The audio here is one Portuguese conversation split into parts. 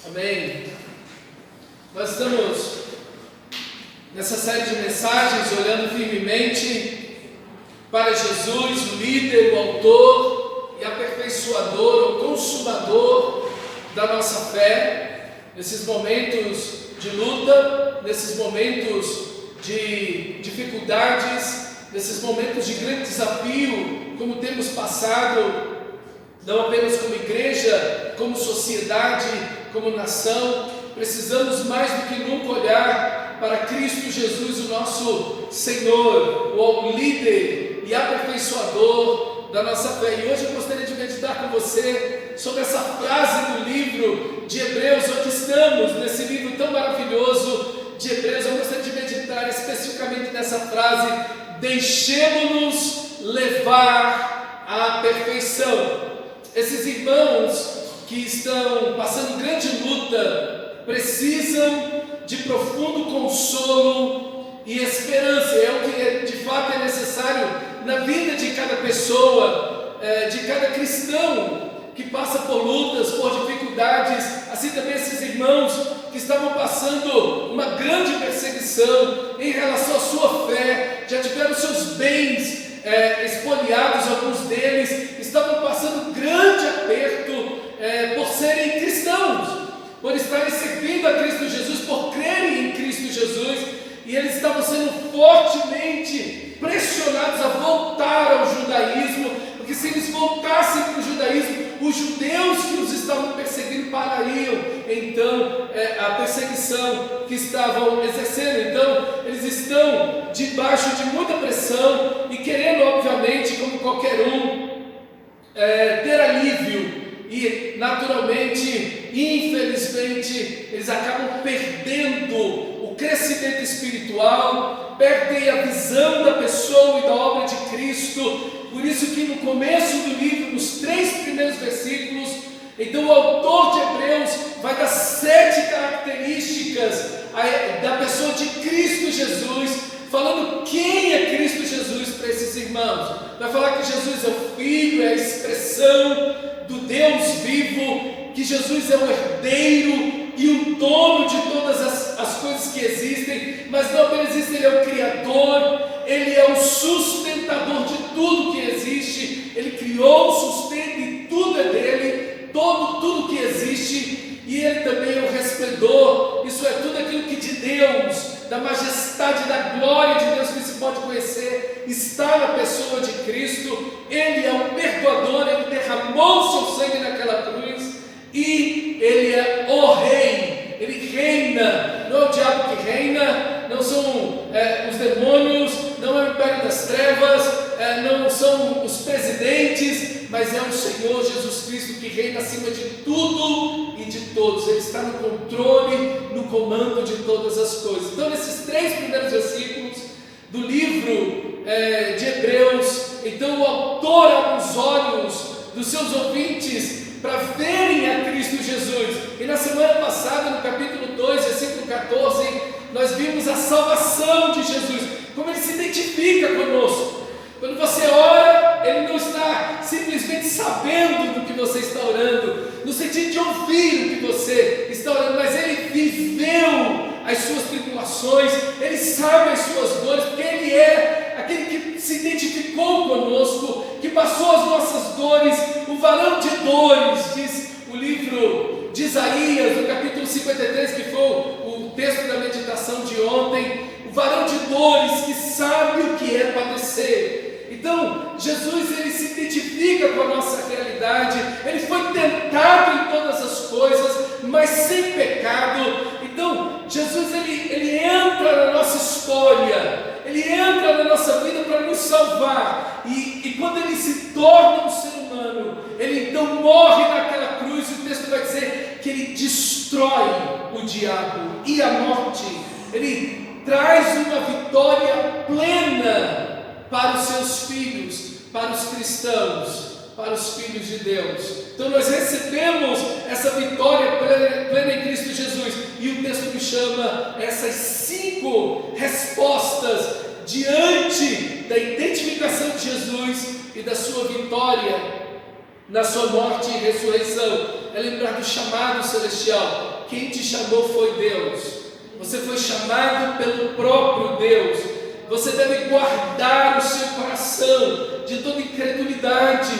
Amém. Nós estamos nessa série de mensagens olhando firmemente para Jesus, o líder, o autor e aperfeiçoador, o consumador da nossa fé, nesses momentos de luta, nesses momentos de dificuldades, nesses momentos de grande desafio, como temos passado, não apenas como igreja, como sociedade, como nação. Precisamos mais do que nunca olhar para Cristo Jesus, o nosso Senhor, o líder e aperfeiçoador da nossa fé. E hoje eu gostaria de meditar com você sobre essa frase do livro de Hebreus, onde estamos, nesse livro tão maravilhoso de Hebreus. Eu gostaria de meditar especificamente nessa frase: deixemos-nos levar à perfeição. Esses irmãos que estão passando grande luta precisam de profundo consolo e esperança. É o que de fato é necessário na vida de cada pessoa, de cada cristão que passa por lutas, por dificuldades. Assim também esses irmãos que estavam passando uma grande perseguição em relação à sua fé, já tiveram seus bens espoliados, alguns deles estavam passando grande aperto por serem cristãos, por estarem servindo a Cristo Jesus, por crerem em Cristo Jesus, e eles estavam sendo fortemente pressionados a voltar ao judaísmo, porque se eles voltassem para o judaísmo, os judeus que os estavam perseguindo parariam então a perseguição que estavam exercendo. Então eles estão debaixo de muita pressão e querendo, obviamente, como qualquer um, ter alívio. E naturalmente, infelizmente, eles acabam perdendo o crescimento espiritual, perdem a visão da pessoa e da obra de Cristo. Por isso que no começo do livro, nos 3 primeiros versículos, então o autor de Hebreus vai dar 7 características da pessoa de Cristo Jesus, falando quem é Cristo Jesus para esses irmãos. Vai falar que Jesus é o Filho, é a expressão do Deus vivo, que Jesus é o herdeiro e o dono de todas as coisas que existem, mas não apenas isso, Ele é o Criador, Ele é o sustentador de tudo que existe. Ele criou, sustenta e tudo é dele, tudo que existe, e Ele também é o resplendor, isso é tudo aquilo que de Deus, da majestade, da glória de Deus que se pode conhecer, está na pessoa de Cristo. Ele é o perdoador, Ele derramou seu sangue naquela cruz, e Ele é o Rei, Ele reina. Não é o diabo que reina, não são os demônios, não é o império das trevas, não são os presidentes, mas é o Senhor Jesus Cristo que reina acima de tudo e de todos. Ele está no controle, no comando de todas as coisas. Então, nesses 3 primeiros versículos do livro de Hebreus, então o autor abre os olhos dos seus ouvintes para verem a Cristo Jesus. E na semana passada, no capítulo 2, versículo 14, nós vimos a salvação de Jesus, como Ele se identifica conosco. Quando você ora, Ele não está simplesmente sabendo do que você está orando, no sentido de ouvir o que você está orando, mas Ele viveu as suas tribulações, Ele sabe as suas dores, porque Ele é aquele que se identificou conosco, que passou as nossas dores, o varão de dores, diz o livro de Isaías, no capítulo 53, que foi o texto da meditação de ontem. O varão de dores que sabe o que é padecer. Então, Jesus, Ele se identifica com a nossa realidade. Ele foi tentado em todas as coisas, mas sem pecado. Então, Jesus, ele entra na nossa história, Ele entra na nossa vida para nos salvar. E quando Ele se torna um ser humano, Ele então morre naquela cruz. E o texto vai dizer que Ele destrói o diabo e a morte. Ele traz uma vitória plena para os seus filhos, para os cristãos, para os filhos de Deus. Então nós recebemos essa vitória plena em Cristo Jesus, e o texto me chama essas 5 respostas diante da identificação de Jesus e da sua vitória na sua morte e ressurreição. É lembrar do chamado celestial. quem te chamou foi Deus. Você foi chamado pelo próprio Deus. Você deve guardar o seu coração de toda incredulidade.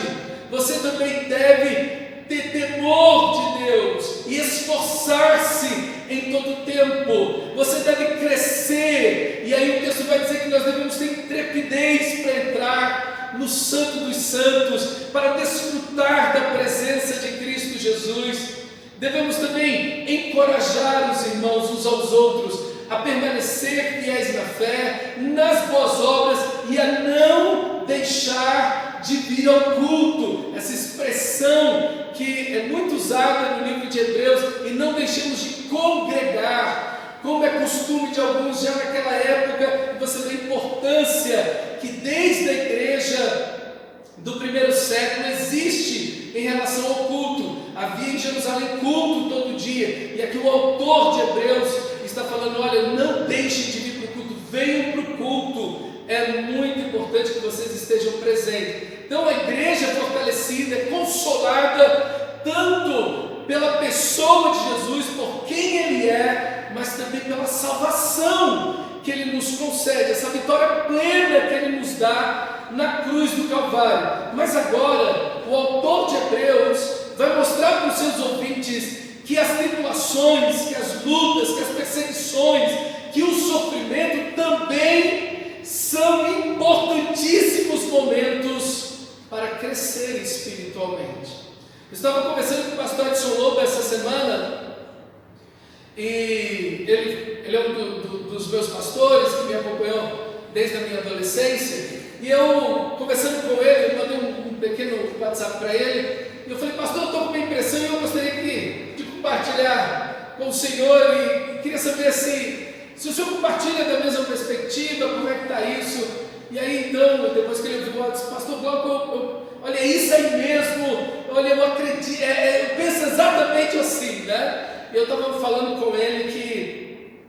Você também deve ter temor de Deus e esforçar-se em todo tempo. Você deve crescer, e aí o texto vai dizer que nós devemos ter intrepidez para entrar no Santo dos Santos, para desfrutar da presença de Cristo Jesus. Devemos também encorajar os irmãos uns aos outros a permanecer fiéis na fé, nas boas obras e a não deixar de vir ao culto. Essa expressão que é muito usada no livro de Hebreus, e não deixemos de congregar, como é costume de alguns já naquela época. Você vê a importância que desde a igreja do primeiro século existe em relação ao culto. Havia em Jerusalém culto todo dia, e aqui o autor de Hebreus está falando: olha, não deixem de vir para o culto, venham para o culto. É muito importante que vocês estejam presentes. Então a igreja é fortalecida, é consolada tanto pela pessoa de Jesus, por quem Ele é, mas também pela salvação que Ele nos concede, essa vitória plena que Ele nos dá na cruz do Calvário. Mas agora o autor de Hebreus vai mostrar para os seus ouvintes que as tribulações, que as lutas, que as perseguições, que o sofrimento também são importantíssimos momentos para crescer espiritualmente. Eu estava conversando com o pastor Edson Lobo essa semana, e ele é um dos meus pastores que me acompanhou desde a minha adolescência, e eu, conversando com ele, eu mandei um pequeno WhatsApp para ele, e eu falei: pastor, eu estou com uma impressão e eu gostaria de compartilhar com o senhor, e queria saber se o senhor compartilha da mesma perspectiva, como é que está isso. E aí então, depois que ele ouviu, eu disse: pastor Glauco, olha, é isso aí mesmo, olha, eu acredito, eu penso exatamente assim, né? Eu estava falando com ele que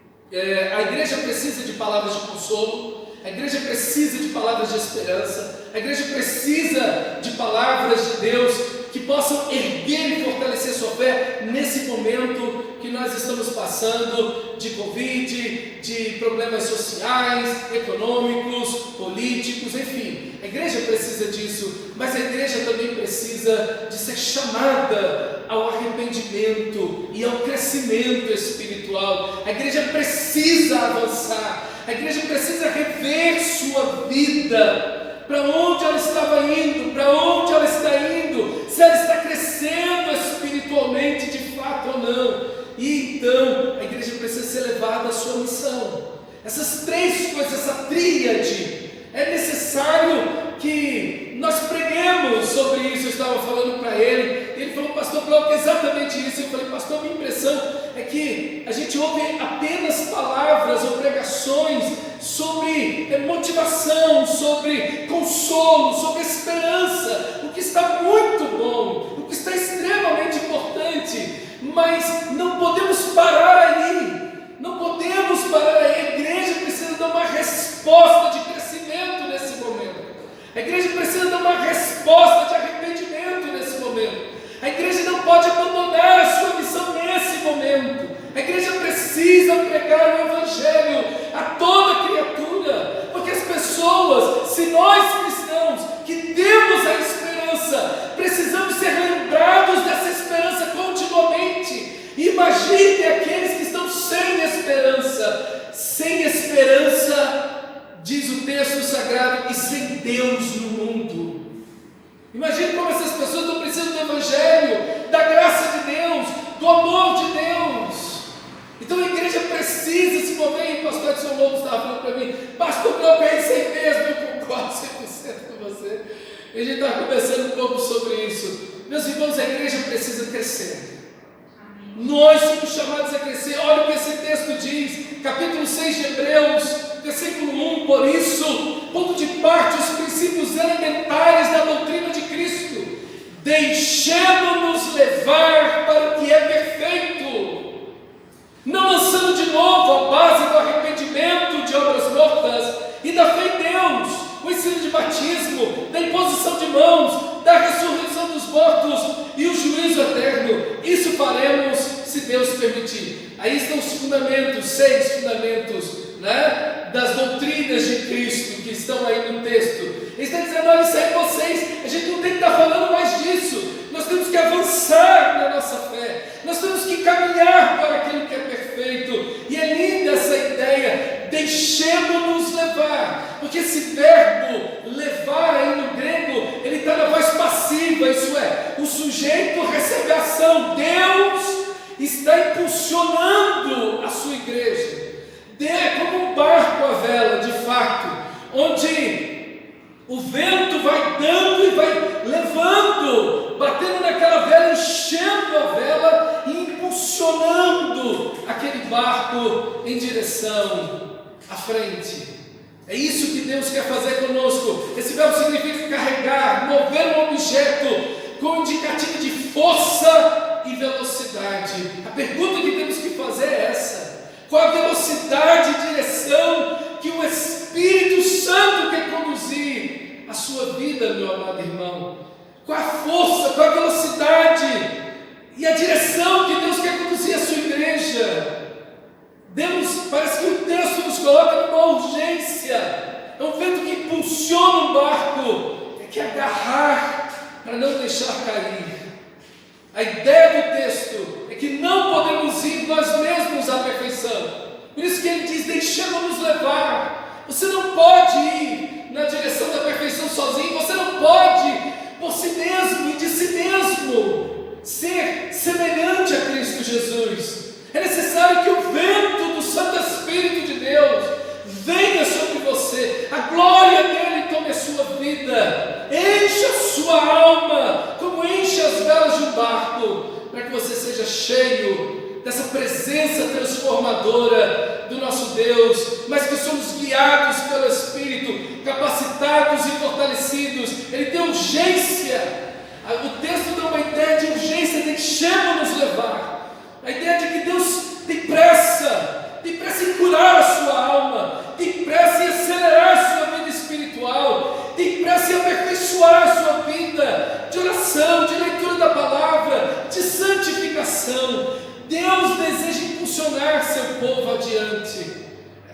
a igreja precisa de palavras de consolo, a igreja precisa de palavras de esperança, a igreja precisa de palavras de Deus que possam erguer e fortalecer sua fé nesse momento que nós estamos passando de Covid, de problemas sociais, econômicos, políticos, enfim. A igreja precisa disso, mas a igreja também precisa de ser chamada ao arrependimento e ao crescimento espiritual. A igreja precisa avançar, a igreja precisa rever sua vida. Para onde ela estava indo, para onde ela está indo, se ela está crescendo espiritualmente de fato ou não. E então a igreja precisa ser levada à sua missão. Essas três coisas, essa tríade, é necessário que nós preguemos sobre isso. Eu estava falando para ele falou: pastor Glauco, é exatamente isso. Eu falei: pastor, minha impressão é que a gente ouve apenas palavras ou pregações sobre motivação, sobre consolo, sobre esperança, o que está muito bom, o que está extremamente importante, mas não podemos parar aí, não podemos parar aí. A igreja precisa dar uma resposta de crescimento nesse momento, a igreja precisa dar uma resposta de arrependimento nesse momento, a igreja não pode abandonar a sua missão nesse momento. A igreja precisa pregar o Evangelho a toda criatura, porque as pessoas, se nós cristãos que temos a esperança, precisamos ser lembrados dessa esperança continuamente. Imagine aqueles que estão sem esperança. Sem esperança, diz o texto sagrado, e sem Deus no mundo. Imagine como essas pessoas não precisam do Evangelho, da graça de Deus, do amor de Deus. Então a igreja precisa se mover. E o pastor Edson Lobo estava falando para mim: pastor, eu pensei mesmo, eu concordo 100% com você. E a gente estava conversando um pouco sobre isso. Meus irmãos, a igreja precisa crescer. Nós somos chamados a crescer. Olha o que esse texto diz, capítulo 6 de Hebreus, versículo 1: por isso, pondo de parte os princípios elementares da doutrina de Cristo, deixemos-nos levar para o que é perfeito, não lançando de novo a base do arrependimento de obras mortas e da fé em Deus, o ensino de batismo, da imposição de mãos, da ressurreição dos mortos e o juízo eterno. Isso faremos se Deus permitir. Aí estão os fundamentos, 6 fundamentos, né, das doutrinas de Cristo que estão aí no texto. Ele está dizendo: olha, isso aí vocês, a gente não tem que estar falando mais disso. Nós temos que avançar na nossa fé, nós temos que caminhar para aquilo que é perfeito. E é linda essa ideia, deixemos-nos levar, porque esse verbo levar aí no grego, ele está na voz passiva, isso é, o sujeito recebe a ação, Deus está impulsionando a sua igreja. É como um barco à vela, de fato, onde o vento vai dando e vai levando, batendo naquela vela, enchendo a vela e impulsionando aquele barco em direção à frente. É isso que Deus quer fazer conosco. Esse verbo significa carregar, mover um objeto com indicativo de força e velocidade. A pergunta que temos que fazer é essa: qual a velocidade e direção que o Espírito Santo quer conduzir a sua vida, meu amado irmão? Qual a força, qual a velocidade e a direção que Deus quer conduzir a sua igreja? Deus, parece que o texto nos coloca numa urgência. É um vento que impulsiona um barco, é que agarrar para não deixar cair. A ideia do texto é que não podemos ir nós mesmos à perfeição. Por isso que ele diz: deixemos-nos levar. Você não pode ir na direção da perfeição sozinho. Você não pode, por si mesmo e de si mesmo, ser semelhante a Cristo Jesus. É necessário que o vento do Santo Espírito de Deus venha sobre você, a glória dele tome a sua vida, encha a sua alma, como enche as velas de um barco, para que você seja cheio dessa presença transformadora do nosso Deus, mas que somos guiados pelo Espírito, capacitados e fortalecidos. Ele tem urgência. O texto dá uma ideia de urgência, deixemos-nos levar. A ideia de que Deus tem pressa em curar a sua alma, tem pressa em acelerar a sua vida espiritual, tem pressa em aperfeiçoar a sua vida de oração, de leitura da palavra, de santificação. Deus deseja impulsionar seu povo adiante.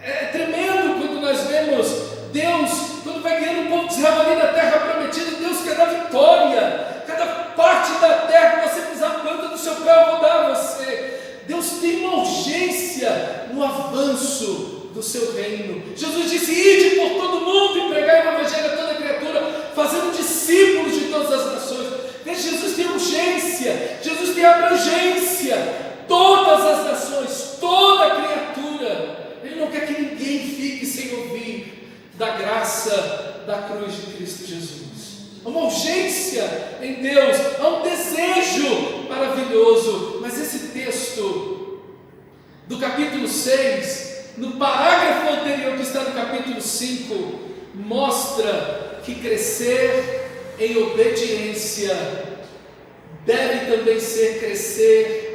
É tremendo quando nós vemos Deus, quando vai guiando o povo de Israel ali na terra prometida. Deus quer dar vitória. Cada parte da terra que você pisar a planta do seu pé, eu vou dar a você. Deus tem uma urgência no avanço do seu reino. Jesus disse: ide por todo mundo e pregai o evangelho a toda criatura, fazendo discípulos de todas as nações. Veja, Jesus tem urgência, Jesus tem abrangência. Todas as nações, toda criatura. Ele não quer que ninguém fique sem ouvir da graça da cruz de Cristo Jesus. Há uma urgência em Deus, há um desejo maravilhoso. Mas esse texto do capítulo 6, no parágrafo anterior que está no capítulo 5, mostra que crescer em obediência deve também ser crescer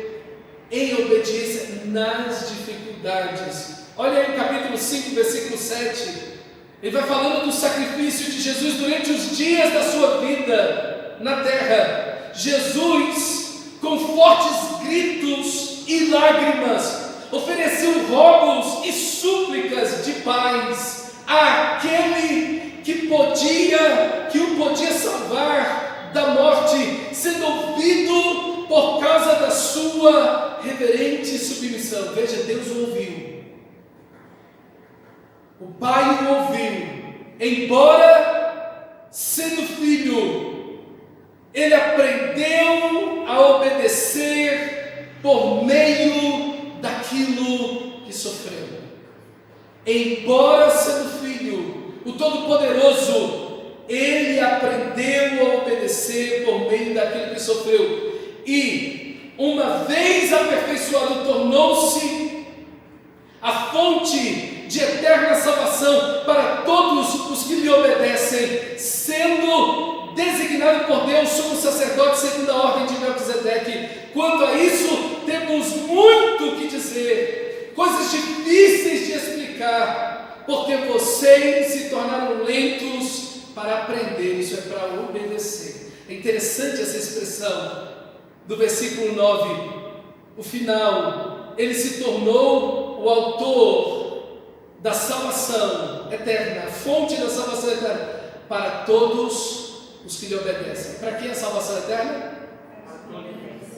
em obediência nas dificuldades. Olha aí o capítulo 5, versículo 7. Ele vai falando do sacrifício de Jesus durante os dias da sua vida na terra. Jesus, com fortes gritos e lágrimas, ofereceu rogos e súplicas de paz àquele que o podia salvar da morte, sendo ouvido por causa da sua reverente submissão. Veja, Deus o ouviu. O Pai o ouviu, embora sendo filho, ele aprendeu a obedecer por meio daquilo que sofreu. Embora sendo filho, o Todo-Poderoso, ele aprendeu a obedecer por meio daquilo que sofreu. E, uma vez aperfeiçoado, tornou-se a fonte de eterna salvação para todos os que lhe obedecem, sendo designado por Deus sumo sacerdote segundo a ordem de Melquisedeque. Quanto a isso, temos muito que dizer, coisas difíceis de explicar, porque vocês se tornaram lentos para aprender, isso é para obedecer. É interessante essa expressão do versículo 9, o final, ele se tornou o autor da salvação eterna, a fonte da salvação eterna, para todos os que lhe obedecem. Para quem é a salvação eterna?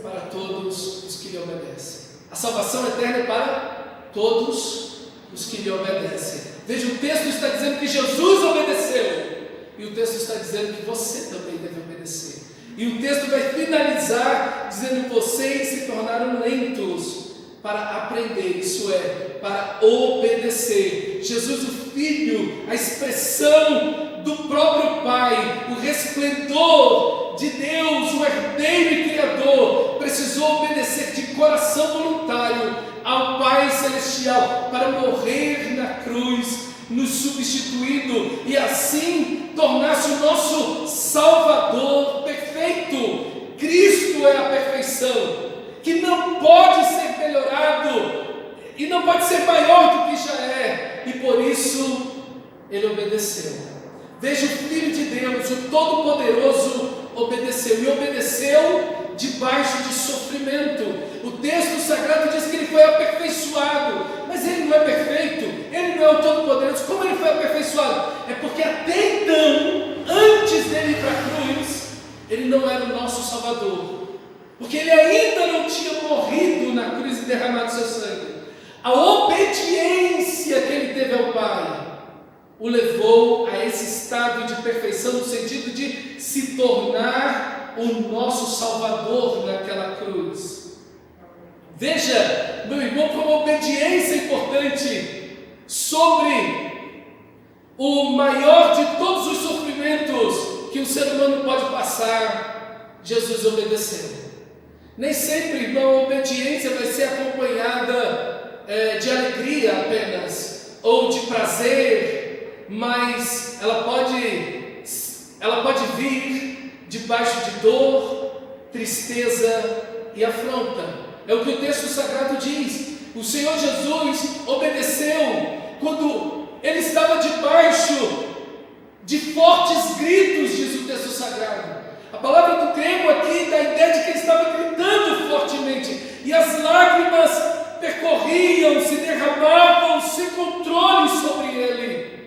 Para todos os que lhe obedecem. A salvação eterna é para todos os que lhe obedecem. Veja, o texto está dizendo que Jesus obedeceu, e o texto está dizendo que você também deve obedecer. E o texto vai finalizar dizendo que vocês se tornaram lentos para aprender, isso é, para obedecer. Jesus, o Filho, a expressão do próprio Pai, o resplendor de Deus, o herdeiro e Criador, precisou obedecer de coração voluntário ao Pai Celestial para morrer na cruz, nos substituindo e assim tornar-se o nosso Salvador perfeito. Cristo é a perfeição, que não pode ser melhorado e não pode ser maior do que já é, e por isso ele obedeceu. Veja, o Filho de Deus, o Todo-Poderoso, obedeceu, e obedeceu debaixo de sofrimento. O texto sagrado diz que ele foi aperfeiçoado, mas ele não é perfeito, ele não é o Todo-Poderoso. Como ele foi aperfeiçoado? É porque até então, antes dele ir para a cruz, ele não era o nosso Salvador, porque ele ainda não tinha morrido na cruz e derramado seu sangue. A obediência que ele teve ao Pai o levou a esse estado de perfeição, no sentido de se tornar o nosso Salvador naquela cruz. Veja, meu irmão, como a obediência é importante. Sobre o maior de todos os sofrimentos que o ser humano pode passar, Jesus obedeceu. Nem sempre, irmão, a obediência vai ser acompanhada de alegria apenas, ou de prazer, mas ela pode vir debaixo de dor, tristeza e afronta. É o que o texto sagrado diz. O Senhor Jesus obedeceu quando ele estava debaixo de fortes gritos, diz o texto sagrado. A palavra do grego aqui dá a ideia de que ele estava gritando fortemente, e as lágrimas percorriam, se derramavam sem controle sobre ele,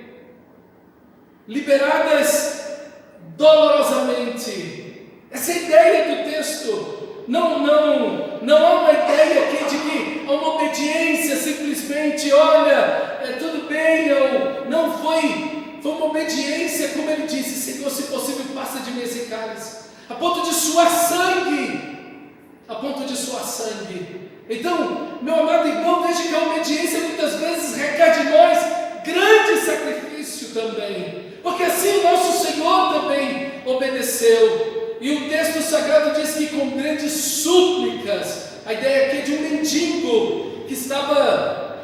liberadas dolorosamente. Essa é a ideia do texto. Não há uma ideia aqui de que há uma obediência simplesmente, olha, tudo bem, não foi uma obediência, como ele disse, Senhor, se possível, passa de mim esse cálice, a ponto de suar sangue, Então, meu amado irmão, veja que a obediência muitas vezes requer de nós grande sacrifício também, porque assim o nosso Senhor também obedeceu. E o texto sagrado diz que com grandes súplicas, a ideia aqui é de um mendigo que estava,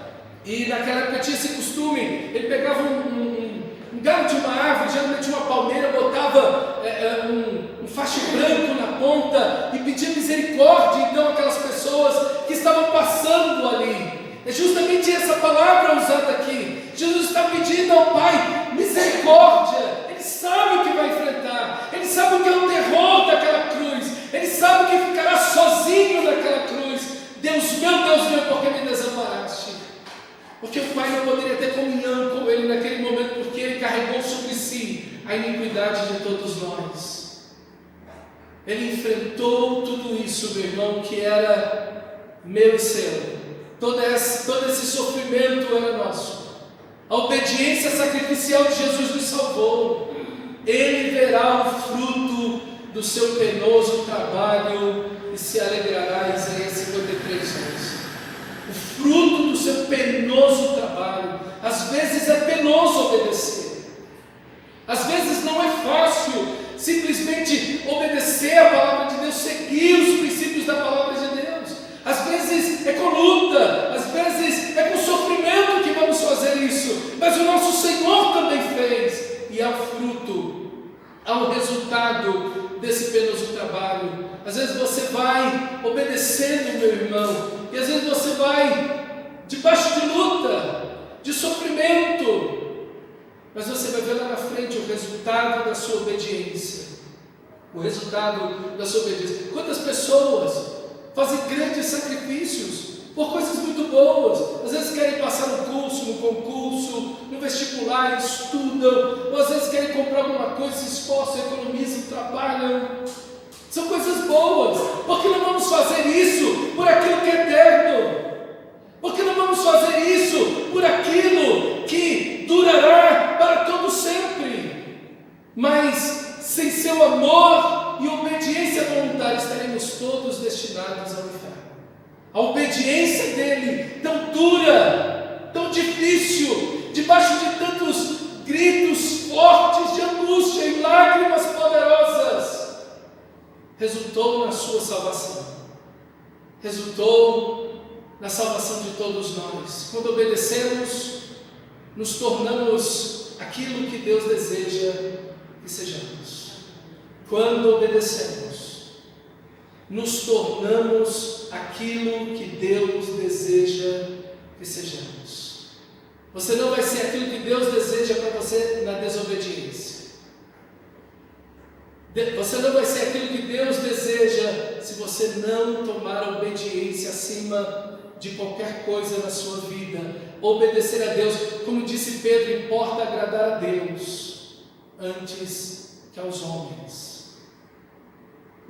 e naquela época tinha esse costume, ele pegava um galho de uma árvore, geralmente uma palmeira, botava um facho branco na ponta e pedia misericórdia, então, aquelas pessoas que estavam passando ali. É justamente essa palavra usada aqui. Jesus está pedindo ao Pai misericórdia. Ele sabe o que vai enfrentar, ele sabe o que é o terror daquela cruz, ele sabe que ficará sozinho naquela cruz. Deus meu, por que me desamparaste? Porque o Pai não poderia ter comunhão com ele naquele momento, porque ele carregou sobre si a iniquidade de todos nós. Ele enfrentou tudo isso, meu irmão, que era meu e seu. Todo esse sofrimento era nosso. A obediência sacrificial de Jesus nos salvou. Ele verá o fruto do seu penoso trabalho e se alegrará. Isaías 53, 11. O fruto do seu penoso trabalho. Às vezes é penoso obedecer. Às vezes não é fácil simplesmente obedecer a palavra de Deus, seguir os princípios da palavra de Deus. Às vezes é com luta, às vezes é com sofrimento que vamos fazer isso, mas o nosso Senhor também fez, e há fruto, há um resultado desse penoso trabalho. Às vezes você vai obedecendo, meu irmão, e às vezes você vai debaixo de luta, de sofrimento, mas você vai ver lá na frente o resultado da sua obediência. O resultado da sua obediência. Quantas pessoas fazem grandes sacrifícios por coisas muito boas. Às vezes querem passar no curso, no concurso, no vestibular, estudam, ou às vezes querem comprar alguma coisa, se esforçam, economizam, trabalham. São coisas boas. Por que não vamos fazer isso por aquilo que é eterno? Por que não vamos fazer isso por aquilo que durará para todo sempre? Mas sem seu amor e obediência voluntária estaremos todos destinados ao inferno. A obediência dele, tão dura, tão difícil, debaixo de tantos gritos fortes de angústia e lágrimas poderosas, resultou na sua salvação, resultou na salvação de todos nós. Quando obedecemos, nos tornamos aquilo que Deus deseja que sejamos. Quando obedecemos, nos tornamos aquilo que Deus deseja que sejamos. Você não vai ser aquilo que Deus deseja para você na desobediência. Você não vai ser aquilo que Deus deseja se você não tomar a obediência acima de qualquer coisa na sua vida. Obedecer a Deus, como disse Pedro, importa agradar a Deus antes que aos homens.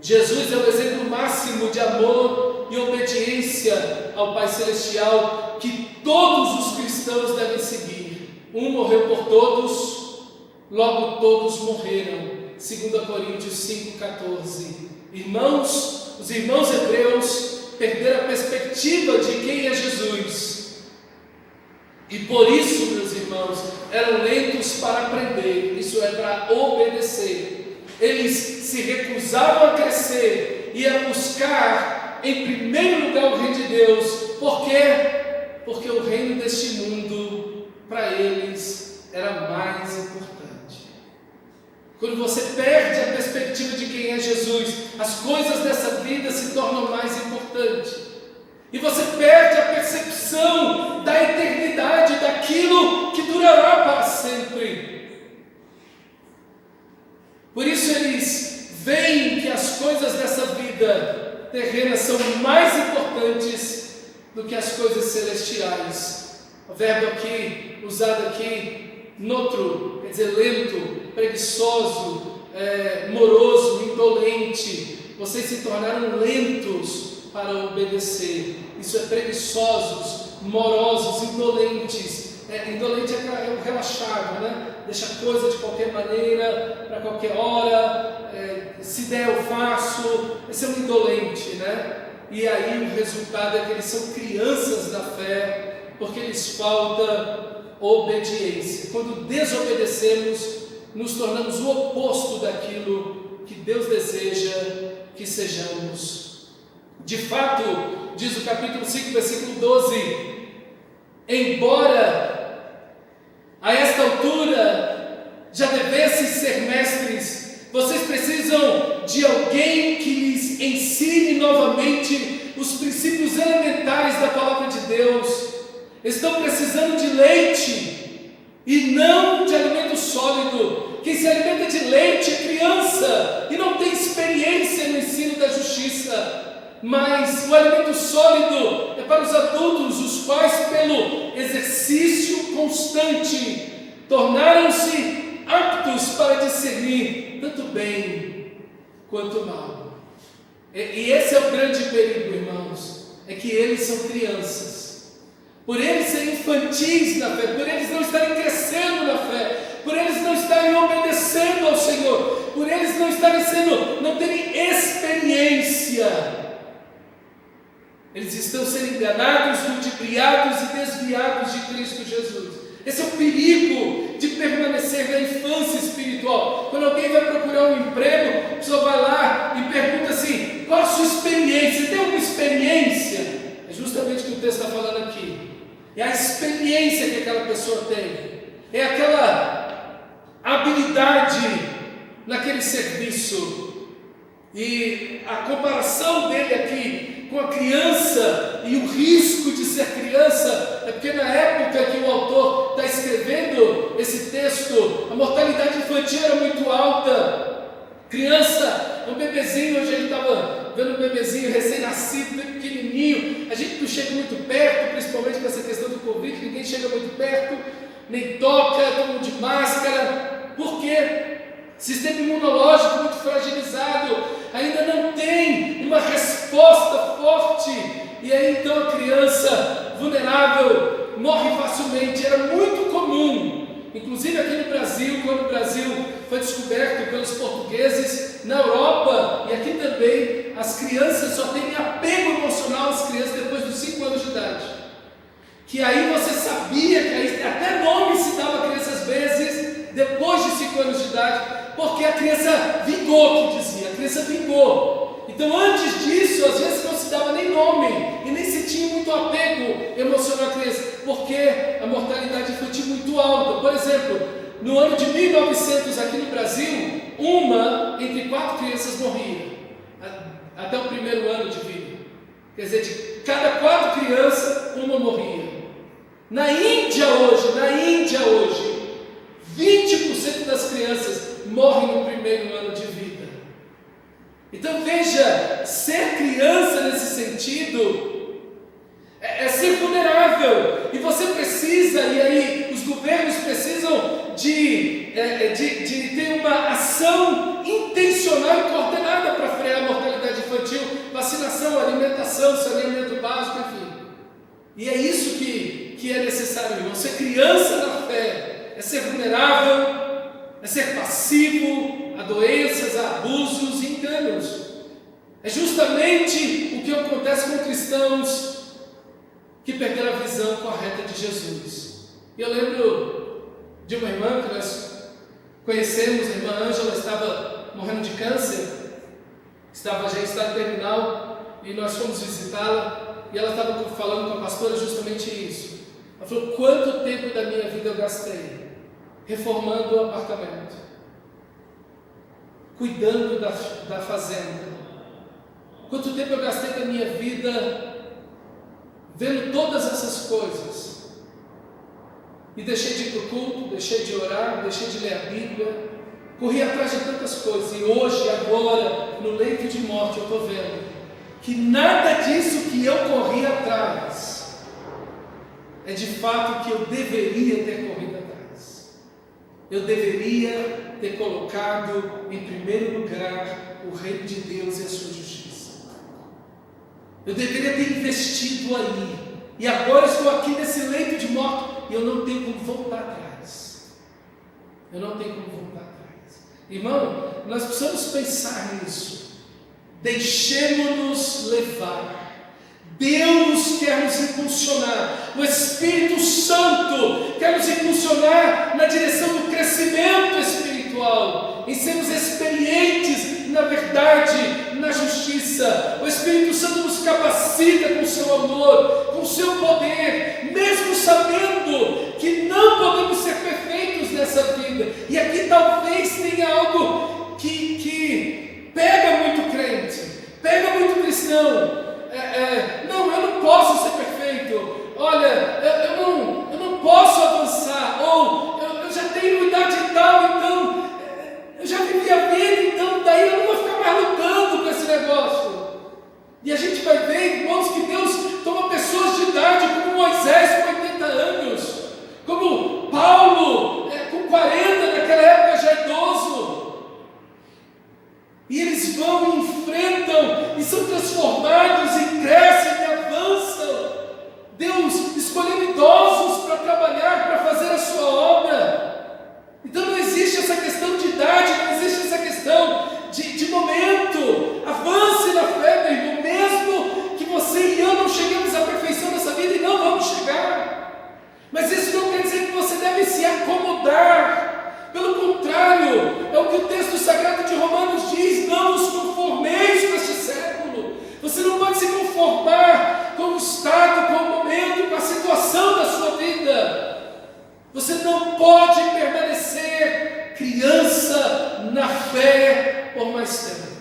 Jesus é o exemplo máximo de amor e obediência ao Pai Celestial que todos os cristãos devem seguir. Um morreu por todos, logo todos morreram. 2 Coríntios 5,14. Irmãos, os irmãos hebreus perderam a perspectiva de quem é Jesus. E por isso, meus irmãos, eram lentos para aprender, isso é, para obedecer. Eles se recusavam a crescer e a buscar em primeiro lugar o reino de Deus. Por quê? Porque o reino deste mundo, para eles, era mais importante. Quando você perde a perspectiva de quem é Jesus, as coisas dessa vida se tornam mais importantes. E você perde a percepção da eternidade, daquilo que durará para sempre. Por isso eles veem que as coisas dessa vida terrena são mais importantes do que as coisas celestiais. O verbo aqui, usado aqui, notro, quer dizer lento, preguiçoso, moroso, indolente. Vocês se tornaram lentos para obedecer. Isso é preguiçosos, morosos, indolentes. Indolente é o relaxado, né? Deixa a coisa de qualquer maneira, para qualquer hora, se der eu faço. Esse é um indolente, né? E aí o resultado é que eles são crianças da fé, porque lhes falta obediência. Quando desobedecemos, nos tornamos o oposto daquilo que Deus deseja que sejamos. De fato, diz o capítulo 5, versículo 12, embora a esta altura já devessem ser mestres, vocês precisam de alguém que lhes ensine novamente os princípios elementares da palavra de Deus. Estão precisando de leite e não de alimento sólido. Quem se alimenta de leite é criança e não tem experiência no ensino da justiça. Mas o alimento sólido é para os adultos, os quais, pelo exercício constante, tornaram-se aptos para discernir tanto bem quanto mal. E esse é o grande perigo, irmãos, é que eles são crianças. Por eles serem infantis na fé, por eles não estarem crescendo na fé, por eles não estarem obedecendo ao Senhor, por eles não terem experiência, eles estão sendo enganados, ludibriados e desviados de Cristo Jesus. Esse é o perigo de permanecer na infância espiritual. Quando alguém vai procurar um emprego, a pessoa vai lá e pergunta assim: qual a sua experiência? Você tem alguma experiência? É justamente o que o texto está falando aqui. É a experiência que aquela pessoa tem, é aquela habilidade naquele serviço. E a comparação dele aqui com a criança e o risco de ser criança é porque na época que o autor está escrevendo esse texto, a mortalidade infantil era muito alta. Criança, um bebezinho, hoje ele estava vendo um bebezinho recém-nascido, bem pequenininho, a gente não chega muito perto, principalmente com essa questão do Covid, ninguém chega muito perto, nem toca, todo mundo de máscara. Por quê? Sistema imunológico muito fragilizado, ainda não tem uma resposta forte, e aí então a criança vulnerável morre facilmente. Era muito comum, inclusive aqui no Brasil, quando o Brasil foi descoberto pelos portugueses, na Europa e aqui também, as crianças só têm apego emocional às crianças depois dos 5 anos de idade. Que aí você sabia que aí até nome se dava a criança às vezes depois de 5 anos de idade, porque a criança vingou, que dizia, a criança vingou. Então antes disso, às vezes não se dava nem nome e nem se tinha muito apego emocional à criança, porque a mortalidade infantil muito alta. Por exemplo, no ano de 1900 aqui no Brasil, uma entre 4 crianças morria até o primeiro ano de vida. Quer dizer, de cada 4 crianças, uma morria. Na Índia hoje, 20% das crianças morrem no primeiro ano de vida. Então veja, ser criança nesse sentido é ser vulnerável, e você precisa, e aí os governos precisam de ter uma ação intencional e coordenada para frear a mortalidade infantil, vacinação, alimentação, saneamento básico, enfim. E é isso que é necessário, irmão. Ser criança na fé é ser vulnerável, é ser passivo a doenças, a abusos e enganos. É justamente o que acontece com cristãos que perderam a visão correta de Jesus. E eu lembro de uma irmã que nós conhecemos, a irmã Ângela, estava morrendo de câncer, estava já em estado terminal, e nós fomos visitá-la, e ela estava falando com a pastora justamente isso. Ela falou: quanto tempo da minha vida eu gastei reformando o apartamento, cuidando da fazenda. Quanto tempo eu gastei da minha vida vendo todas essas coisas, e deixei de ir para o culto, deixei de orar, deixei de ler a Bíblia, corri atrás de tantas coisas, e hoje, agora, no leito de morte, eu estou vendo que nada disso que eu corri atrás é de fato que eu deveria ter corrido atrás. Eu deveria ter colocado em primeiro lugar o reino de Deus e a sua justiça. Eu deveria ter investido aí. E agora estou aqui nesse leito de morte e eu não tenho como voltar atrás. Eu não tenho como voltar atrás. Irmão, nós precisamos pensar nisso. Deixemos-nos levar. Deus quer nos impulsionar, o Espírito Santo quer nos impulsionar na direção do crescimento espiritual, em sermos experientes na verdade, na justiça. O Espírito Santo nos capacita com o seu amor, com o seu poder, mesmo sabendo que não podemos ser perfeitos nessa vida. E aqui talvez tenha algo que pega muito crente, pega muito cristão. Não, eu não posso ser perfeito. Olha, eu não posso avançar. Ou eu já tenho idade tal, então eu já vivi a vida, então daí eu não vou ficar mais lutando com esse negócio. E a gente vai ver, irmãos, que Deus toma pessoas de idade, como Moisés com 80 anos, como Paulo com 40, naquela época já idoso. E eles vão e enfrentam, e são transformados, e crescem, e avançam. Deus escolheu idosos para trabalhar, para fazer a sua obra. Então não existe essa questão de idade, não existe essa questão de momento. Avance na fé, meu irmão, mesmo que você e eu não cheguemos à perfeição nessa vida, e não vamos chegar. Mas isso não quer dizer que você deve se acomodar. Pelo contrário, é o que o texto sagrado de Romanos diz: não os conformeis com este século. Você não pode se conformar com o estado, com o momento, com a situação da sua vida. Você não pode permanecer criança na fé por mais tempo.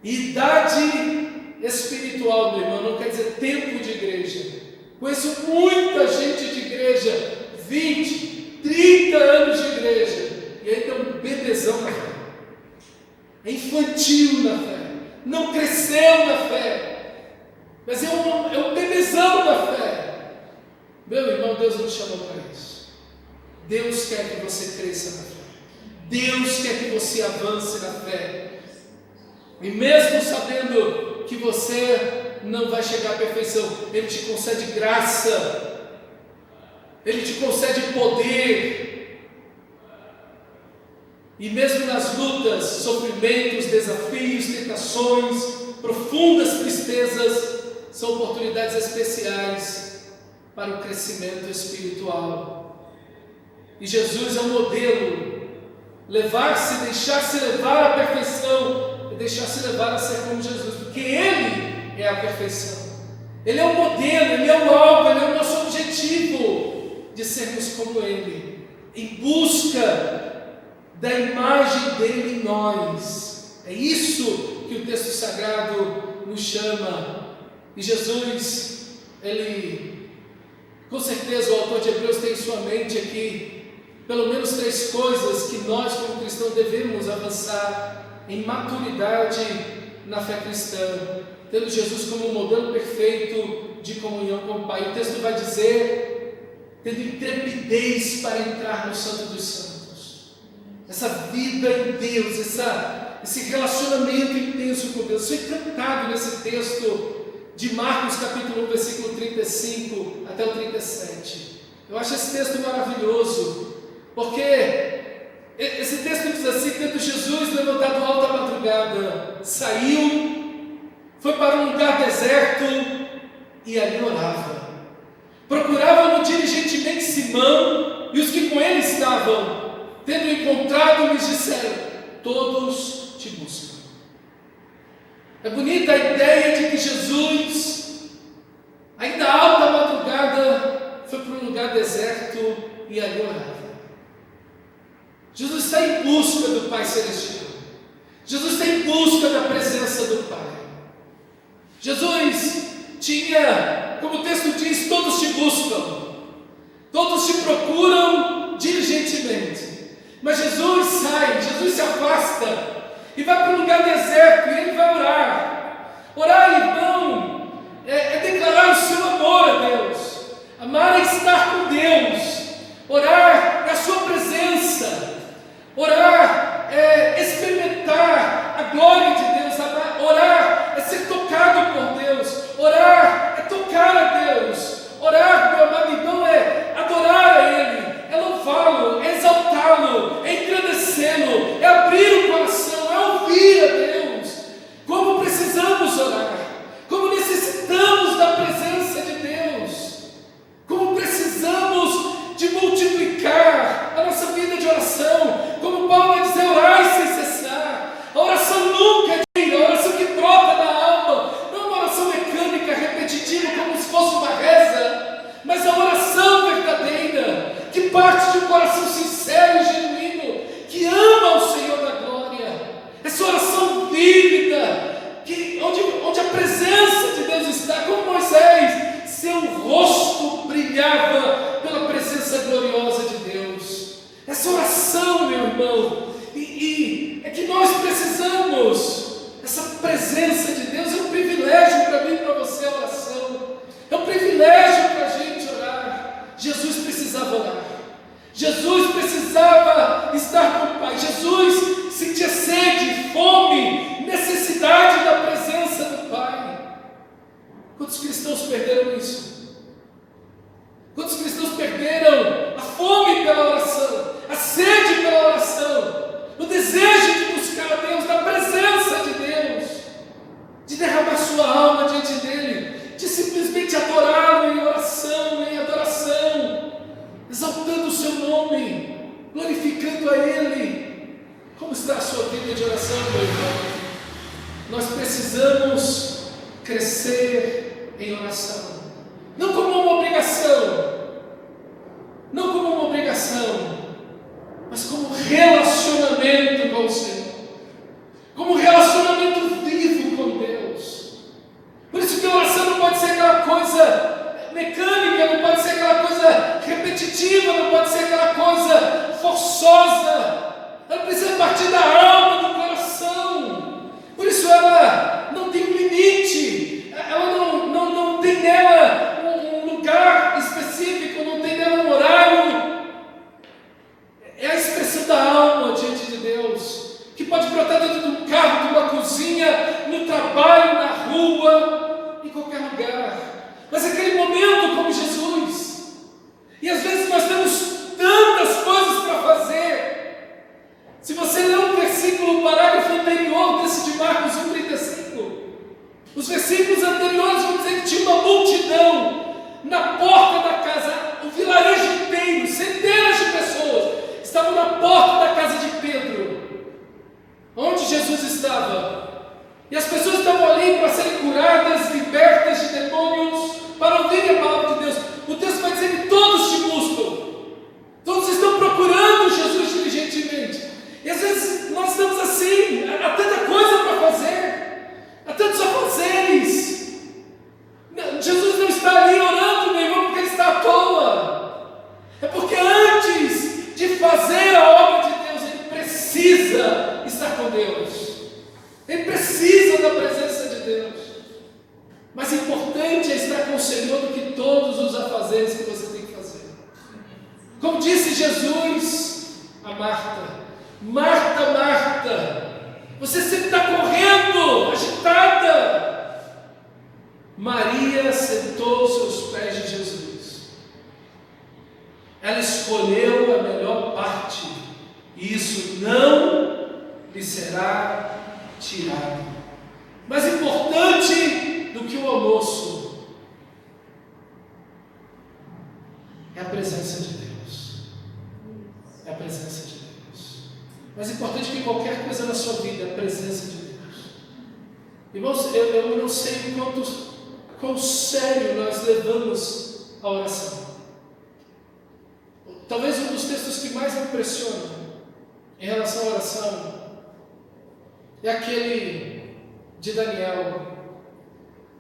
Idade espiritual, meu irmão, não quer dizer tempo de igreja. Conheço muita gente de igreja, 20, 30 anos de igreja, e aí tem um bebezão na fé, é infantil na fé, Deus não te chamou para isso. Deus quer que você cresça na fé. Deus quer que você avance na fé. E mesmo sabendo que você não vai chegar à perfeição, Ele te concede graça, Ele te concede poder. E mesmo nas lutas, sofrimentos, desafios, tentações, profundas tristezas, são oportunidades especiais para o crescimento espiritual. E Jesus é um modelo. Levar-se, deixar-se levar à perfeição e deixar-se levar a ser como Jesus, porque Ele é a perfeição. Ele é o modelo, Ele é o alvo, Ele é o nosso objetivo de sermos como Ele, em busca da imagem dEle em nós. É isso que o texto sagrado nos chama. E Jesus, Ele, com certeza o autor de Hebreus tem em sua mente aqui pelo menos 3 coisas que nós como cristãos devemos avançar em maturidade na fé cristã, tendo Jesus como um modelo perfeito de comunhão com o Pai. O texto vai dizer, tendo intrepidez para entrar no Santo dos Santos. Essa vida em Deus, esse relacionamento intenso com Deus. Sou encantado nesse texto de Marcos capítulo 1, versículo 35 até o 37. Eu acho esse texto maravilhoso, porque esse texto diz assim: tendo Jesus levantado alta madrugada, saiu, foi para um lugar deserto e ali orava. Procuravam-no diligentemente Simão e os que com ele estavam. Tendo encontrado, lhes disseram: todos te buscam. É bonita a ideia de que Jesus, ainda alta madrugada, foi para um lugar deserto e ali orava. Jesus está em busca do Pai Celestial. Jesus está em busca da presença do Pai. Jesus tinha, como o texto diz, todos te buscam, todos te procuram diligentemente. Mas Jesus sai, Jesus se afasta e vai para um lugar deserto e Ele vai orar. Orar, irmão, é declarar o seu amor a Deus. Amar é estar com Deus. Orar é a sua presença. Orar é experimentar a glória de Deus. Orar é ser tocado por Deus. Orar é tocar a Deus. Orar, meu amado irmão, é adorar a Ele, é louvá-lo, é exaltá-lo, é engrandecê-lo, é abrir o coração, é ouvir a Deus. Como precisamos orar, como necessitamos da presença de Deus, como precisamos de multiplicar a nossa vida de oração, como Paulo vai dizer: orai sem cessar. A oração nunca é a oração que brota da alma, não é uma oração mecânica, repetitiva, como se fosse uma reza, mas a oração verdadeira, que parte de um coração sincero e genuíno, que ama o Senhor da glória. Essa oração vívida, onde a presença de Deus está, como Moisés, seu rosto brilhava pela presença gloriosa de Deus. Essa oração, meu irmão, e é que nós precisamos. Essa presença de Deus é um privilégio para mim e para você. A oração é um privilégio para a gente orar. Jesus precisava orar, Jesus precisava estar com o Pai. Jesus sentia sede, fome, necessidade da presença do Pai. Quantos cristãos perderam isso? Quantos cristãos perderam a fome pela oração, a sede pela oração, o desejo de buscar a Deus, da presença de Deus, de derramar sua alma diante dEle, de simplesmente adorá-lo em oração, em adoração, exaltando o seu nome, glorificando a Ele. Como está a sua vida de oração, meu irmão? Nós precisamos crescer em oração, não como uma obrigação, mas como relacionamento com o Senhor, como relacionamento vivo com Deus. Por isso que a oração não pode ser aquela coisa mecânica, não pode ser aquela coisa repetitiva, não pode ser aquela coisa forçosa. Ela precisa partir da alma, do coração. Por isso ela não tem um limite, ela não tem nela um lugar específico, não tem mas aquele momento como Jesus. E às vezes nós temos tantas coisas para fazer. Se você ler o versículo, o parágrafo anterior desse de Marcos 1,35, os versículos anteriores vão dizer que tinha uma multidão na porta da casa, o vilarejo inteiro, centenas de pessoas estavam na porta da casa de Pedro, onde Jesus estava. E as pessoas estavam ali para serem curadas, libertas de demônios, para ouvirem a palavra de Deus. O texto vai dizer que todos te buscam, todos estão procurando Jesus diligentemente. E às vezes nós estamos assim, há tanta coisa para fazer, há tantos afazeres. Jesus não está ali orando, meu irmão, porque ele está à toa. É porque antes de fazer a obra de Deus, ele precisa estar com Deus. Ele precisa da presença de Deus. Mas importante é estar com o Senhor do que todos os afazeres que você tem que fazer. Como disse Jesus a Marta: Marta, Marta, você sempre está correndo, agitada. Maria sentou aos seus pés de Jesus. Ela escolheu a melhor parte, e isso não lhe será tirado. Mais importante do que o almoço é a presença de Deus. É a presença de Deus. Mais importante que qualquer coisa na sua vida é a presença de Deus. Irmãos, eu não sei quão sério nós levamos a oração. Talvez um dos textos que mais me impressiona em relação à oração é aquele de Daniel,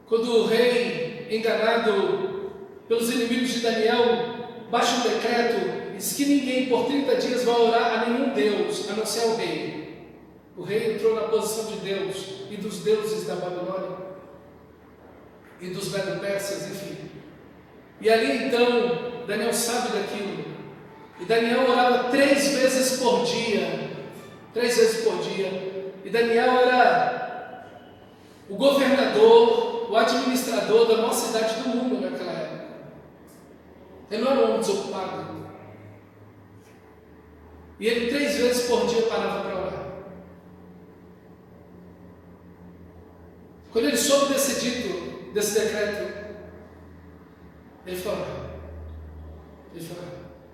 quando o rei, enganado pelos inimigos de Daniel, baixa um decreto e diz que ninguém por 30 dias vai orar a nenhum Deus, a não ser ao rei. O rei entrou na posição de Deus e dos deuses da Babilônia e dos Medo-Persas, enfim. E ali então, Daniel sabe daquilo. E Daniel orava 3 vezes por dia. 3 vezes por dia. E Daniel era o governador, o administrador da maior cidade do mundo naquela época. Ele não era um homem desocupado. E ele 3 vezes por dia parava para orar. Quando ele soube desse decreto, ele foi orar.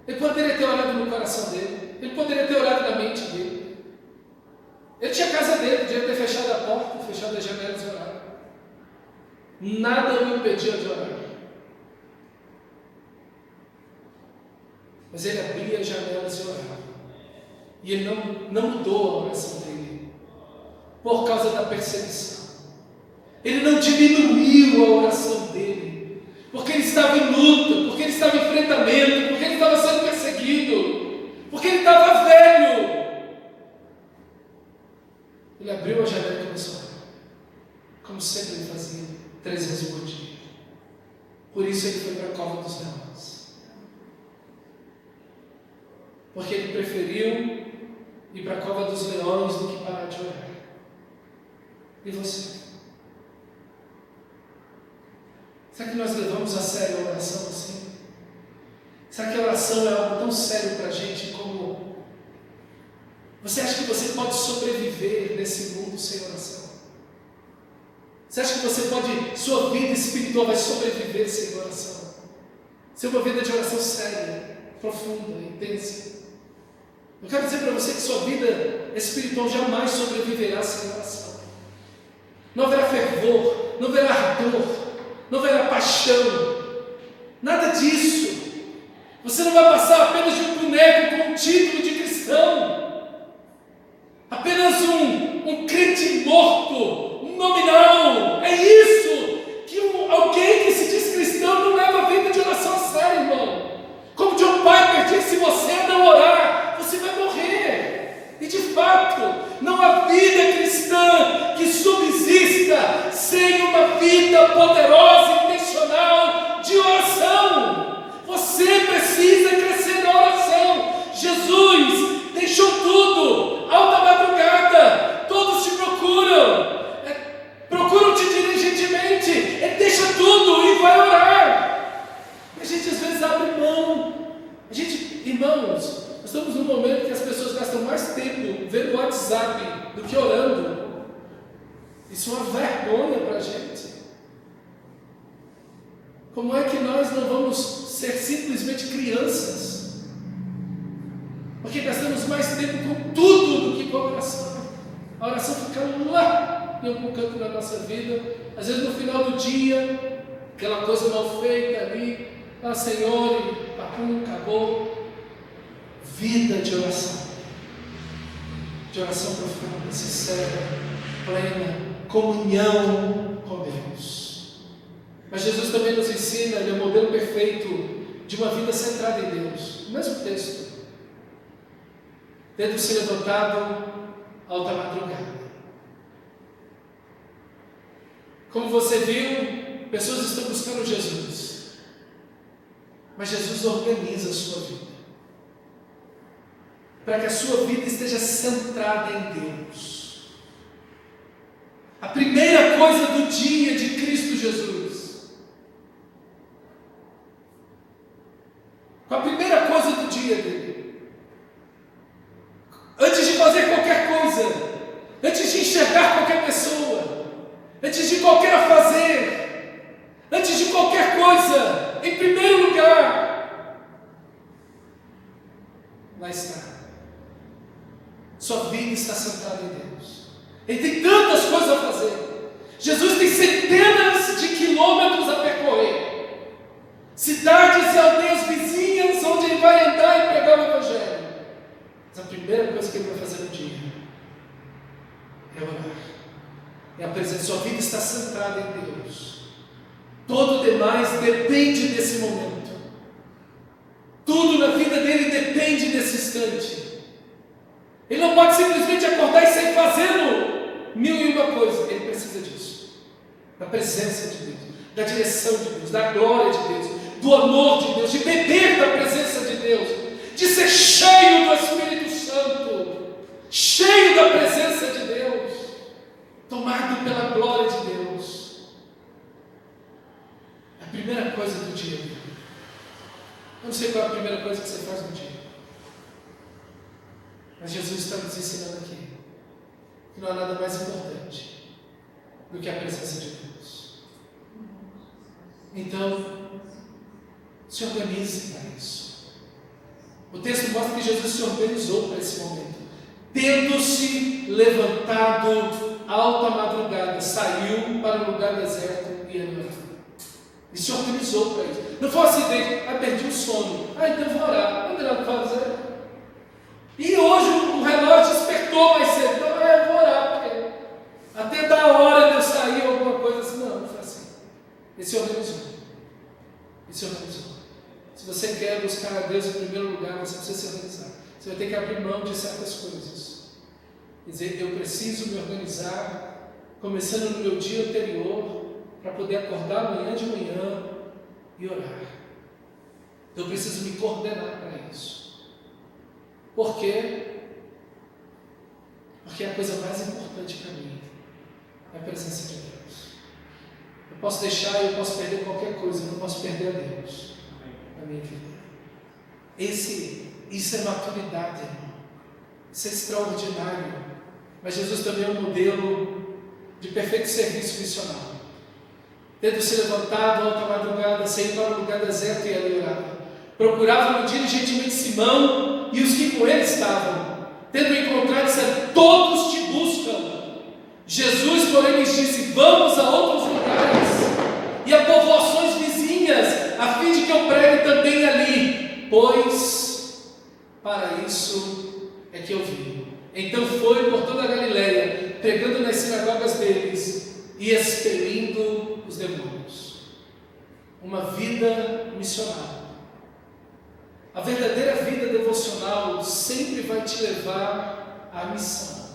Ele poderia ter orado no coração dele, ele poderia ter orado na mente dele. Ele tinha a casa dele, podia ter fechado a porta, fechado as janelas e orado. Nada o impedia de orar. Mas ele abria as janelas e orava. E ele não mudou a oração dele por causa da perseguição. Ele não diminuiu a oração dele, porque ele estava em luta, porque ele estava em enfrentamento, porque ele estava sendo perseguido, porque ele estava velho. Ele abriu a janela e começou a orar, como sempre ele fazia, 3 vezes por dia. Por isso ele foi para a cova dos leões, porque ele preferiu ir para a cova dos leões do que parar de orar. E você? Será que nós levamos a sério a oração assim? Será que a oração é algo tão sério para a gente como... Você acha que você pode sobreviver nesse mundo sem oração? Você acha que você pode... Sua vida espiritual vai sobreviver sem oração? Ser uma vida de oração séria, profunda, intensa. Eu quero dizer para você que sua vida espiritual jamais sobreviverá sem oração. Não haverá fervor, não haverá ardor, não haverá paixão, nada disso. Você não vai passar apenas de um boneco com um título de cristão, apenas um crente morto, um nominal. É isso que alguém que se diz cristão não leva a vida de oração a sério, irmão. Como John Piper diz, se você não orar, você vai morrer. E de fato, não há vida cristã que subsista sem uma vida poderosa e intencional de oração. Você precisa crescer na oração. Jesus deixou do que orando. Isso é uma vergonha para a gente. Como é que nós não vamos ser simplesmente crianças? Porque gastamos mais tempo com tudo do que com a oração. A oração fica lá em algum canto da nossa vida. Às vezes no final do dia, aquela coisa mal feita ali, Senhor, e papum, acabou. Vida de oração profunda, sincera, plena, comunhão com Deus. Mas Jesus também nos ensina, ele é o modelo perfeito de uma vida centrada em Deus. O mesmo texto. Tendo se levantado alta madrugada. Como você viu, pessoas estão buscando Jesus. Mas Jesus organiza a sua vida. Para que a sua vida esteja centrada em Deus. A primeira coisa do dia de Cristo Jesus. A primeira coisa do dia dele. Antes de fazer qualquer coisa, antes de enxergar qualquer pessoa, antes de qualquer fazer, antes de qualquer coisa, em primeiro lugar, lá está. Sua vida está centrada em Deus. Ele tem tantas coisas a fazer. Jesus tem centenas de quilômetros a percorrer. Cidades e aldeias vizinhas onde ele vai andar e pregar o Evangelho. Mas a primeira coisa que ele vai fazer no dia é orar. É a presença. Sua vida está centrada em Deus. Todo o demais depende desse momento. Tudo na vida dele depende desse instante. Ele não pode simplesmente acordar e sair fazendo mil e uma coisas. Ele precisa disso. Da presença de Deus, da direção de Deus, da glória de Deus, do amor de Deus, de beber da presença de Deus, de ser cheio do Espírito Santo, cheio da presença de Deus, tomado pela glória de Deus. É a primeira coisa do dia. Eu não sei qual é a primeira coisa que você faz no dia. Mas Jesus está nos ensinando aqui que não há nada mais importante do que a presença de Deus. Então, se organize para isso. O texto mostra que Jesus se organizou para esse momento. Tendo-se levantado alta madrugada, saiu para o lugar deserto e andou. E se organizou para isso. Não foi um acidente, perdi o sono. Então vou orar. Não tem nada para fazer. E hoje o relógio despertou mais cedo. Então eu vou orar, porque até da hora de eu sair alguma coisa assim. Não foi assim. Ele se organizou. Se você quer buscar a Deus em primeiro lugar, você precisa se organizar. Você vai ter que abrir mão de certas coisas. Quer dizer, eu preciso me organizar, começando no meu dia anterior, para poder acordar amanhã de manhã e orar. Eu preciso me coordenar para isso. Por quê? Porque a coisa mais importante para mim é a presença de Deus. Eu posso deixar, eu posso perder qualquer coisa, eu não posso perder a Deus na minha vida. Isso é maturidade, irmão. Isso é extraordinário. Mas Jesus também é um modelo de perfeito serviço missionário. Tendo se levantado alta madrugada, saiu para um lugar deserto e ali orava. Procuravam diligentemente Simão e os que com ele estavam. Tendo encontrado, disseram: todos te buscam. Jesus, porém, lhes disse: vamos a outros lugares e a povoações vizinhas, a fim de que eu pregue também ali, pois para isso é que eu vim. Então foi por toda a Galileia, pregando nas sinagogas deles e expelindo os demônios. Uma vida missionária. A verdadeira vida devocional sempre vai te levar à missão.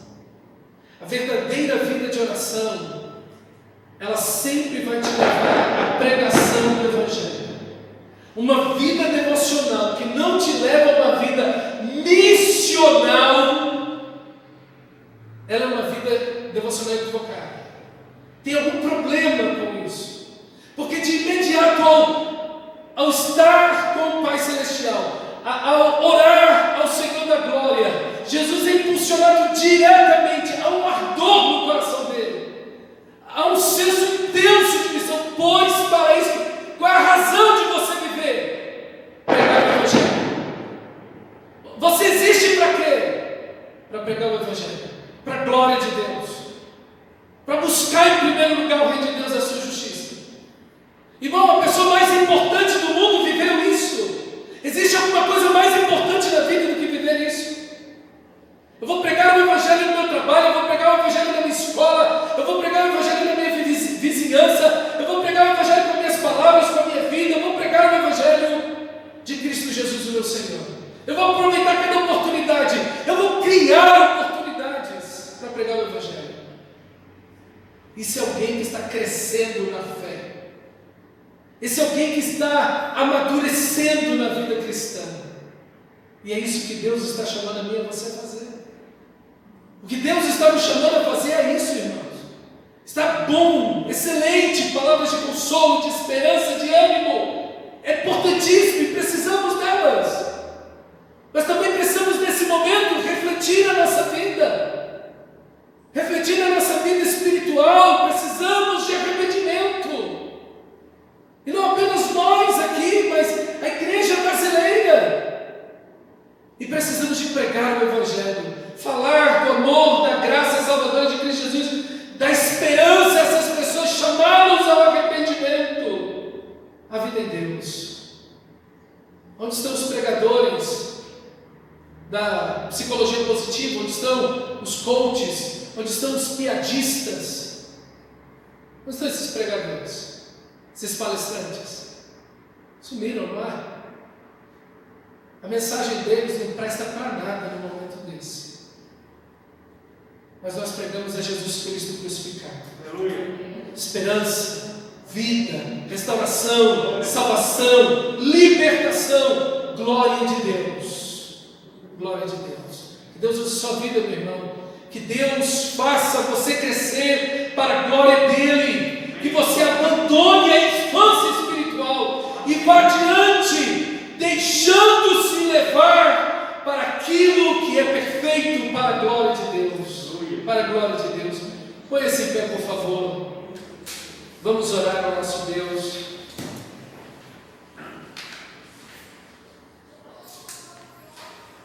A verdadeira vida de oração, ela sempre vai te levar à pregação do Evangelho. Uma vida devocional que não te leva a uma vida missional, ela é uma vida devocional equivocada. Tem algum problema com isso? Porque de imediato ao estar com o Pai Celestial, ao orar ao Senhor da Glória, Jesus é impulsionado diretamente a um no coração dele. Há um senso intenso de missão. Pois para isso, qual é a razão de você viver? Pregar o Evangelho. Você existe para quê? Para pregar o Evangelho, para a glória de Deus, para buscar em primeiro lugar o reino de Deus e a sua justiça. Irmão, a pessoa mais importante do mundo viveu isso. Existe alguma coisa mais importante na vida do que viver isso? Eu vou pregar o Evangelho no meu trabalho, eu vou pregar o Evangelho na minha escola, eu vou pregar o Evangelho na minha vizinhança, eu vou pregar o Evangelho com as minhas palavras, com a minha vida, eu vou pregar o Evangelho de Cristo Jesus, o meu Senhor. Eu vou aproveitar cada oportunidade, eu vou criar oportunidades para pregar o Evangelho. Isso é alguém que está crescendo na fé. Esse é alguém que está amadurecendo na vida cristã. E é isso que Deus está chamando a mim e a você a fazer. O que Deus está nos chamando a fazer é isso, irmãos. Está bom, excelente, palavras de consolo, de esperança, de ânimo. É importantíssimo e precisamos delas. Mas também precisamos nesse momento refletir na nossa vida. Refletir na nossa vida espiritual. Precisamos de arrependimento. E não apenas nós aqui, mas a igreja brasileira. E precisamos de pregar o Evangelho, falar do amor, da graça salvadora de Cristo Jesus, da esperança a essas pessoas, chamá-los ao arrependimento. A vida em Deus. Onde estão os pregadores da psicologia positiva? Onde estão os coaches? Onde estão os piadistas? Onde estão esses pregadores? Esses palestrantes? Sumiram, não é? A mensagem deles não presta para nada no momento desse. Mas nós pregamos a Jesus Cristo crucificado. Aleluia. Esperança, vida, restauração, salvação, libertação, glória de Deus. Glória de Deus. Que Deus use sua vida, meu irmão. Que Deus faça você crescer para a glória dele. Que você abandone a infância espiritual e vá adiante, deixando-se levar para aquilo que é perfeito para a glória de Deus. Para a glória de Deus. Põe-se em pé, por favor. Vamos orar ao nosso Deus.